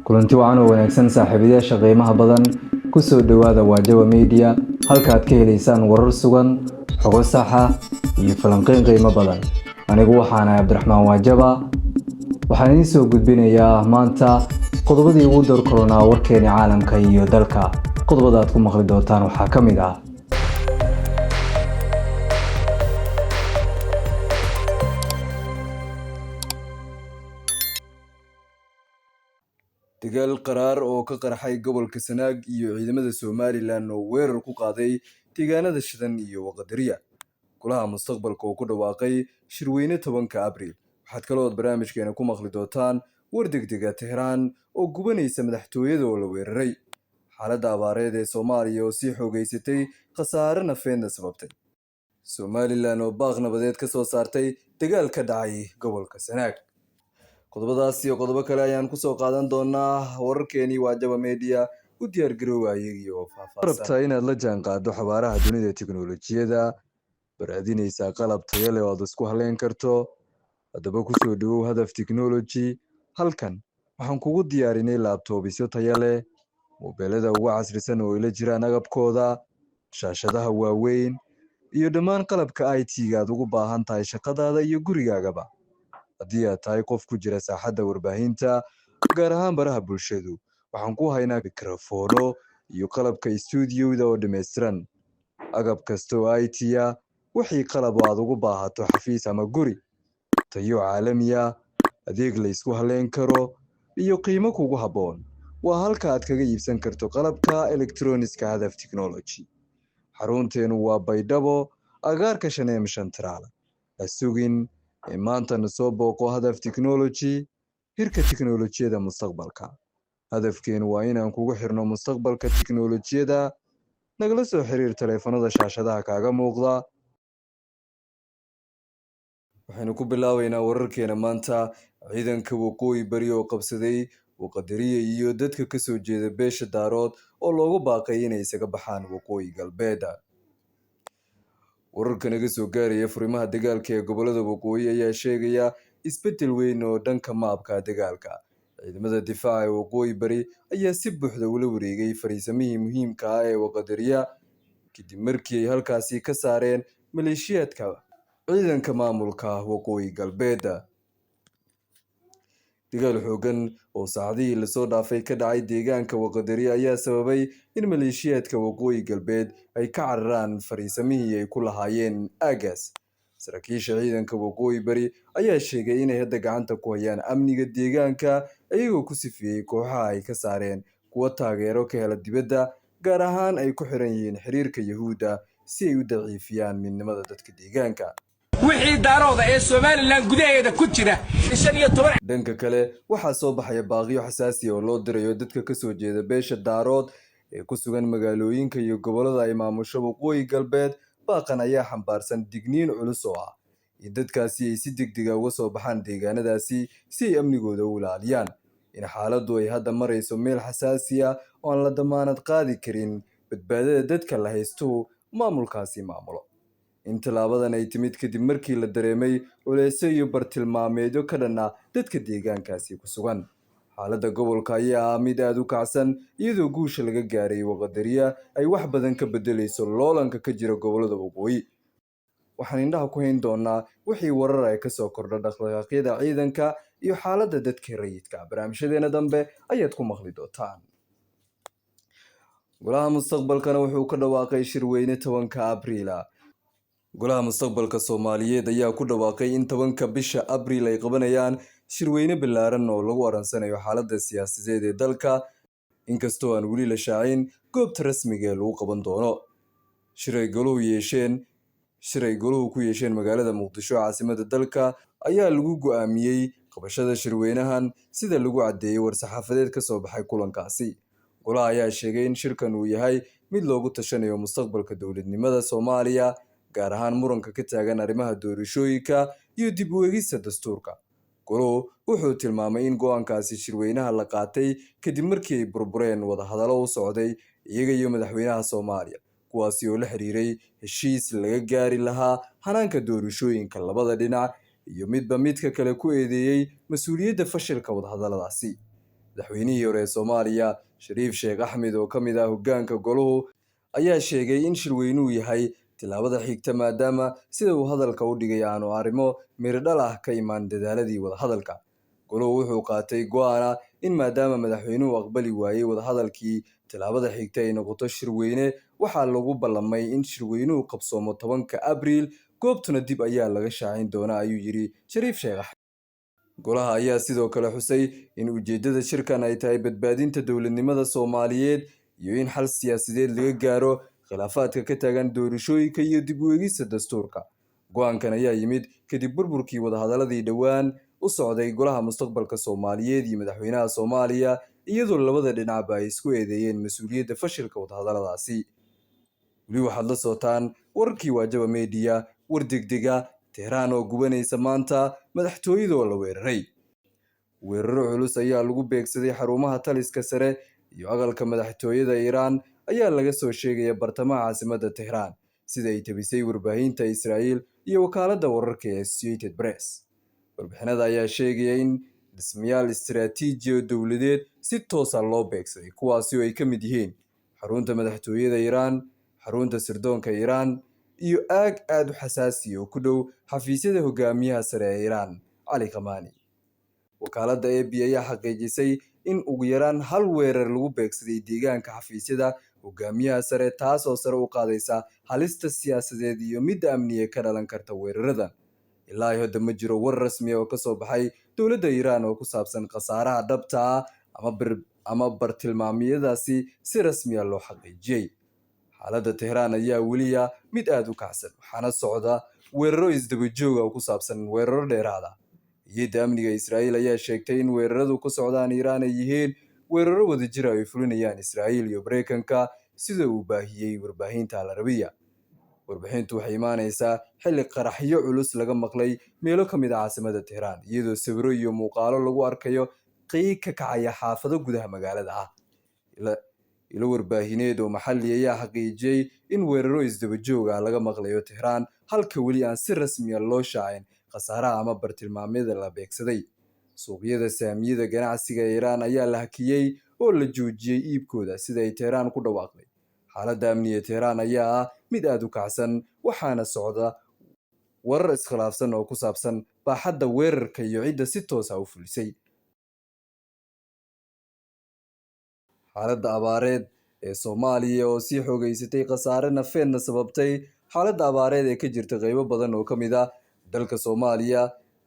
kulanti wacan oo wanaagsan saaxiibayaasha qiimaha badan ku soo dhawaada Wajawa Media halkaad ka helaysaan warar sugan xogo sax ah iyo falanqeyn qiimo badan anigu waxaan ahay Cabdiraxmaan Wajawa waxaan idin soo gudbinayaa maanta qodobadii ugu door corona warkeena caalamka iyo dalka qodobada aad ku maqli doontaan waxaa ka mid ah dagaal qaraar oo ka qarxay gobolka Sanaag iyo ciidamada Somaliland oo weerar ku qaaday deegaanada Shidan iyo Waqdariya kulaha mustaqbalka oo ku dhawaaqay shirweyne 10 Abriil waxaad kaloo barnaamijkeena ku maqli doontaan war degdeg ah Tehran oo gubanaysa madaxtooyada oo la weeraray xaaladda abaareed ee Soomaaliya oo sii xoogaysatay khasaare nafeedna sababtay Somaliland oo baaq nabadeed ka soo saartay dagaal ka dhacay gobolka Sanaag qodobadaas iyo qodobo kale ayaan ku soo qaadan doonaa wararkeeni Wajawa Media u diyaar garoobay iyo faahfaahsan rabtaa inaad la jaan qaado xabaaraha dunida tiknoolajiyada baraadinaysa qalab tayo leh oo aad isku haleyn karto haddaba ku soo dhawow hadaf technology halkan waxaan kugu diyaarinay laptopyo tayo leh mobilada ugu casrisan oo ila jiraan agabkooda shaashadaha waaweyn iyo dhammaan qalabka IT-ga aad ugu baahan tahay shaqadaada iyo gurigaagaba haddii aad tahay qof ku jira saaxadda warbaahinta gaar ahaan baraha bulshadu waxaan ku haynaa mikrofoono iyo qalabka studio-da oo dhameystiran agab kasta oo IT-ya wixii qalab aad ugu baahato xafiis ama guri tayo caalami ah adeeg la isku haleyn karo iyo qiimo kugu habboon waa halka aad kaga iibsan karto qalabka electronics-ka hadaf technology xarunteenu waa Baydhabo agaarka Shaneem Shantraal asugin maanta soo booqo hadaf technology hirka tiknoolajiyada mustaqbalka hadafkeenu waa inaan kugu xirno mustaqbalka tiknoolajiyada nagala soo xiriir taleefanada shaashadaha kaaga muuqda waxaynu ku bilaabaynaa wararkeena maanta ciidanka waqooyi bari oo qabsaday Waqdariya iyo dadka ka soo jeeda beesha Daarood oo loogu baaqay inay isaga baxaan waqooyi galbeed wararka naga soo gaaraya furimaha dagaalka ee gobolada waqooyi ayaa sheegaya isbedel weyn oo dhanka maabka dagaalka ciidamada difaaca ee waqooyi bari ayaa si buuxda ula wareegay fariisamihii muhiimka ah ee Waqdariya kadib markii ay halkaasi ka saareen maleeshiyaadka ciidanka maamulka waqooyi galbeed dagaal xoogan oo saacadihii la soo dhaafay ka dhacay deegaanka Waqdariya ayaa sababay in maleeshiyaadka waqooyi galbeed ay ka cararaan fariisamihii ay ku lahaayeen aagaas saraakiisha ciidanka waqooyi bari ayaa sheegay inay hadda gacanta ku hayaan amniga deegaanka iyagoo ku sifeeyay kooxaha ay ka saareen kuwa taageero ka hela dibadda gaar ahaan ay ku xiran yihiin xiriirka Yahuudda si ay u daciifiyaan midnimada dadka deegaanka wixii daarooda ee Somaliland gudaheeda ku jira 15 dhanka kale waxaa soo baxaya baaqiyo xasaasi ah oo loo dirayo dadka ka soo jeeda beesha Daarood ee ku sugan magaalooyinka iyo gobolada ay maamusho waqooyi galbeed baaqan ayaa xambaarsan digniin culus oo ah in dadkaasi ay si degdeg ah uga soo baxaan deegaanadaasi si ay amnigooda u ilaaliyaan in xaaladdu ay hadda marayso meel xasaasi ah oo aan la damaanad qaadi karin badbaadada dadka la haysto maamulkaasi maamulo in talaabadan ay timid kadib markii la dareemay culeysyo iyo bartilmaameedyo ka dhan ah dadka deegaankaasi ku sugan xaaladda gobolka ayaa ah mid aad u kacsan iyadoo guusha laga gaaray Waqdariya ay wax badan ka bedelayso loolanka ka jira gobolada waqooyi waxaan indhaha ku hayn doonaa wixii warar ay ka soo kordha dhaqdhaqaaqyada ciidanka iyo xaaladda dadka rayidka barnaamijyadeena dambe ayaad ku maqli doontaan golaha mustaqbalkana wuxuu ka dhawaaqay shirweyne 10 Abriil golaha mustaqbalka Soomaaliyeed ayaa ku dhawaaqay in 10 bisha Abriil ay qabanayaan shirweyne ballaaran oo lagu aransanayo xaaladda siyaasadeed ee dalka inkastoo aan weli la shaacin goobta rasmiga ee lagu qaban doono shiray goluhu ku yeesheen magaalada Muqdisho caasimadda dalka ayaa lagu go'aamiyay qabashada shirweynahan sida lagu cadeeyay war-saxaafadeed ka soo baxay kulankaasi golaha ayaa sheegay in shirkan uu yahay mid loogu tashanayo mustaqbalka dowladnimada Soomaaliya gaar ahaan muranka ka taagan arrimaha doorashooyinka iyo dib u eegista dastuurka goluhu wuxuu tilmaamay in go'aankaasi shirweynaha la qaatay kadib markii ay burbureen wadahadalo u socday iyaga iyo madaxweynaha Soomaaliya kuwaasi oo la xiriiray heshiis laga gaari lahaa hanaanka doorashooyinka labada dhinac iyo midba midka kale ku eedeeyay mas'uuliyadda fashilka wadahadaladaasi madaxweynihii hore ee Soomaaliya Shariif Sheekh Axmed oo ka mid ah hoggaanka goluhu ayaa sheegay in shirweynuhu yahay tilaabada xigta maadaama sida uu hadalka u dhigay aanu arrimo miradhal ah ka imaan dadaaladii wadahadalka. Goluhu wuxuu qaatay go'aana in maadaama madaxweynuhu aqbali waayey wadahadalkii, tilaabada xigta ay noqoto shirweyne. Waxaa lagu ballamay in shirweynuhu qabsoomo 10 Abriil, goobtuna dib ayaa laga shaacin doonaa, ayuu yidhi Shariif Sheekh Axmed. Golaha ayaa sidoo kale xusay in ujeeddada shirkan ay tahay badbaadinta dowladnimada Soomaaliyeed iyo in xal siyaasadeed laga gaaro khilaafaadka ka taagan doorashooyinka iyo dib u eegista dastuurka. Go'aankan ayaa yimid kadib burburkii wadahadaladii dhowaan u socday Golaha Mustaqbalka Soomaaliyeed iyo madaxweynaha Soomaaliya, iyadoo labada dhinacba ay isku eedeeyeen mas'uuliyadda fashilka wadahadaladaasi. Weli waxaad la socotaan wararkii Waajaba Media. War degdega Tehraan oo gubanaysa maanta, madaxtooyada oo la weeraray. Weeraro culus ayaa lagu beegsaday xarumaha taliska sare iyo aqalka madaxtooyada Iiraan ayaa laga soo sheegaya bartamaha caasimadda Tehraan, sida ay tabisay warbaahinta Israa'iil iyo wakaaladda wararka ee Associated Press. Warbixinada ayaa sheegaya in dhismayaal istiraatiiji oo dowladeed si toos ah loo beegsaday, kuwaasi oo ay ka mid yihiin xarunta madaxtooyada Iiraan, xarunta sirdoonka Iiraan, iyo aad u xasaasi oo ku dhow xafiisyada hogaamiyaha sare ee Iiraan, Ali Khamenei. Wakaaladda AP ayaa xaqiijisay in ugu yaraan hal weerar lagu beegsaday deegaanka xafiisyada hogaamiyaha sare, taas oo sare u qaadaysa halista siyaasadeed iyo midda amniga ka dhalan karta weeraradan. Ilaa hadda ma jiro war rasmi ah oo ka soo baxay dowladda Iiraan oo ku saabsan khasaaraha dhabta ah ama bartilmaameedyadaasi si rasmi ah loo xaqiijiyay. Xaaladda Tehraan ayaa weli ah mid aad u kacsan, waxaana socda weeraro isdaba joog ah oo ku saabsan weeraro dheeraad ah. Hay'adda amniga Israa'iil ayaa sheegtay in weeraradu ku socdaan Iiraan ay yihiin weeraro wadajir ah oo ay fulinayaan Israa'iil iyo Mareykanka, sida uu baahiyey warbaahinta Al Arabiya. Warbixintu waxay imaanaysaa xilli qaraxyo culus laga maqlay meelo ka mid ah caasimadda Tehraan, iyadoo sawirro iyo muuqaallo lagu arkayo qiiq ka kacaya xaafado gudaha magaalada ah. Ilo warbaahineed oo maxalli ayaa xaqiijiyey in weeraro isdaba joog ah laga maqlayo Tehraan, halka weli aan si rasmi ah loo shaacin khasaaraha ama bartilmaameedyada la beegsaday. Suuqyada saamiyada ganacsiga ee Iiraan ayaa la hakiyey oo la joojiyey iibkooda, sida ay Tehraan ku dhawaaqday. Xaaladda amniga Tehraan ayaa ah mid aad u kacsan, waxaana socda warar iskhilaafsan oo ku saabsan baaxadda weerarka iyo cidda si toos ah u fulisay. Xaaladda abaareed ee Soomaaliya oo sii xoogaysatay, khasaare nafeedna sababtay. Xaaladda abaareed ee ka jirta qaybo badan oo ka mid ah dalka Soomaaliya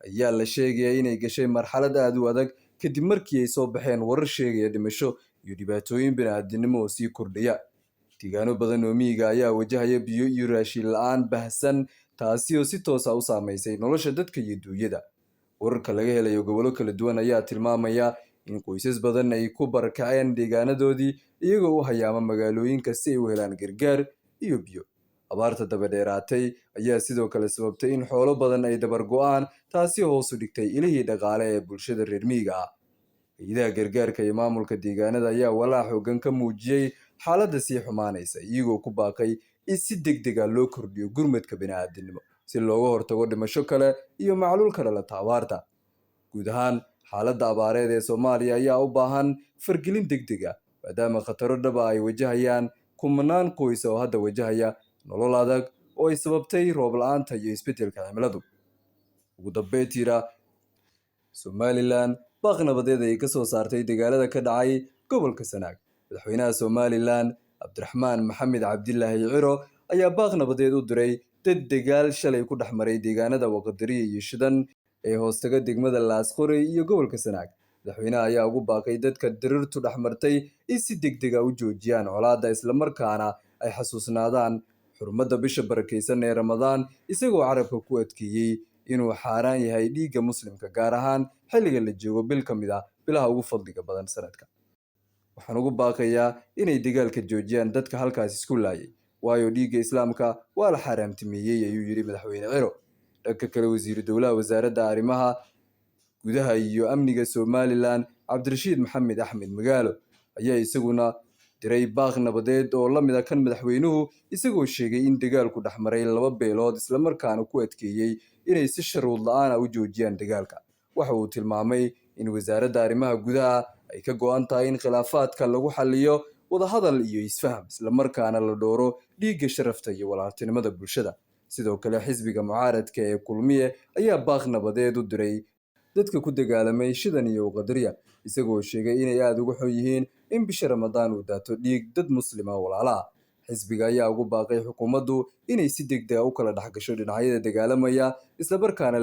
ayaa la sheegaya inay gashay marxalad aad u adag kadib markii ay soo baxeen warar sheegaya dhimasho iyo dhibaatooyin bini'aadanimo oo sii kordhaya. Deegaano badan oo miyiga ayaa wajahaya biyo iyo raashin la'aan baahsan, taasi oo si toos ah u saameysay nolosha dadka iyo duunyada. Wararka laga helayo gobollo kala duwan ayaa tilmaamaya in qoysas badan ay ku barakaceen deegaanadoodii iyagoo u hayaama magaalooyinka si ay u helaan gargaar iyo biyo. Abaarta daba dheeraatay ayaa sidoo kale sababtay in xoolo badan ay dabar go'aan, taasi oo hoos u dhigtay ilihii dhaqaale ee bulshada reer miyiga ah. Hay'adaha gargaarka iyo maamulka deegaanada ayaa walaac xooggan ka muujiyey xaaladda sii xumaanaysa, iyagoo ku baaqay in si degdeg ah loo kordhiyo gurmadka bini'aadanimo si looga hortago dhimasho kale iyo macluul ka dhalata abaarta. Guud ahaan, xaaladda abaareed ee Soomaaliya ayaa u baahan fargelin degdeg ah, maadaama khataro dhaba ay wajahayaan kumanaan qoys oo hadda wajahaya nolol adag oo ay sababtay roob la'aanta iyo isbeddelka cimiladu. Ugu dambeyntiina, Somaliland baaq nabadeed ay ka soo saartay dagaalada ka dhacay gobolka Sanaag. Madaxweynaha Somaliland Cabdiraxmaan Maxamed Cabdilaahi Ciro ayaa baaq nabadeed u diray dad dagaal shalay ku dhex maray deegaanada Waqooyi iyo Shidan ee hoostaga degmada Laasqoray iyo gobolka Sanaag. Madaxweynaha ayaa ugu baaqay dadka dirirtu dhex martay in si degdeg ah u joojiyaan colaadda, isla markaana ay xasuusnaadaan xurmada bisha barakeysan ee Ramadaan, isagoo carabka ku adkeeyey inuu xaaraan yahay dhiigga muslimka, gaar ahaan xilliga la joogo bil ka mid ah bilaha ugu fadliga badan sanadka. Waxaan ugu baaqayaa inay dagaalka joojiyaan dadka halkaas isku laayay, waayo dhiigga islaamka waa la xaaraamtimeeyey, ayuu yidhi madaxweyne Ciro. Dhanka kale, wasiiru dowlaha wasaaradda arrimaha gudaha iyo amniga Somaliland Cabdirashiid Maxamed Axmed Magaalo ayaa isaguna diray baaq nabadeed oo la mid ah kan madaxweynuhu, isagoo sheegay in dagaalku dhex maray laba beelood, isla markaana ku adkeeyey inay si shuruud la'aan ah u joojiyaan dagaalka. Waxa uu tilmaamay in wasaaradda arrimaha gudaha ay ka go'an tahay in khilaafaadka lagu xalliyo wadahadal iyo isfaham, islamarkaana la dhooro dhiigga sharafta iyo walaaltinimada bulshada. sidoo kale xisbiga mucaaradka ee kulmiye ayaa baaq nabadeed u diray dadka ku dagaalamay shidan iyo waqdariya, isagoo sheegay inay aada uga xun yihiin in bisha ramadaan uu daato dhiig dad muslima walaalaha. xisbiga ayaa ugu baaqay xukuumaddu inay si degdeg ah u kala dhexgasho dhinacyada dagaalamaya, islamarkaana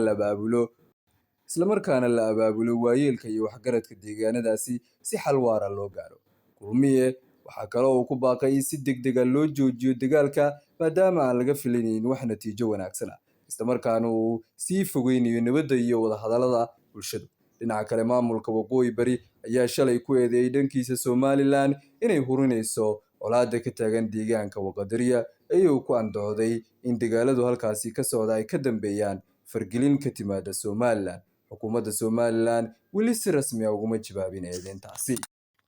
la abaabulo waayeelka iyo waxgaradka deegaanadaasi si xal waara loo gaaro. kulmiye waxaa kaloo uu ku baaqay in si degdega loo joojiyo dagaalka maadaama aan laga filanaynin wax natiijo wanaagsan ah, islamarkaana uu sii fogeynayo nabadda iyo wadahadallada bulshadu. dhinaca kale, maamulka waqooyi bari ayaa shalay ku eedeeyay dhankiisa Somaliland inay hurinayso colaadda ka taagan deegaanka waqdariya, iyagoo ku andacooday in dagaaladu halkaasi ka socda ay ka dambeeyaan fargelin ka timaada Somaliland. xukuumadda Somaliland weli si rasmi ah uguma jawaabin eedeyntaasi.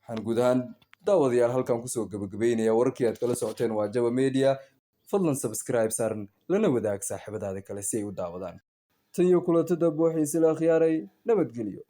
waxaan guud ahaan daawadayaal halkan kusoo gabagabeynaya wararkii aad kala socoteen waa Jaba Media. fadlan subscribe saaran lana wadaag saaxiibadaada kale si ay u daawadaan. tan iyo kulantada buuxiisa la akhyaaray nabadgelyo.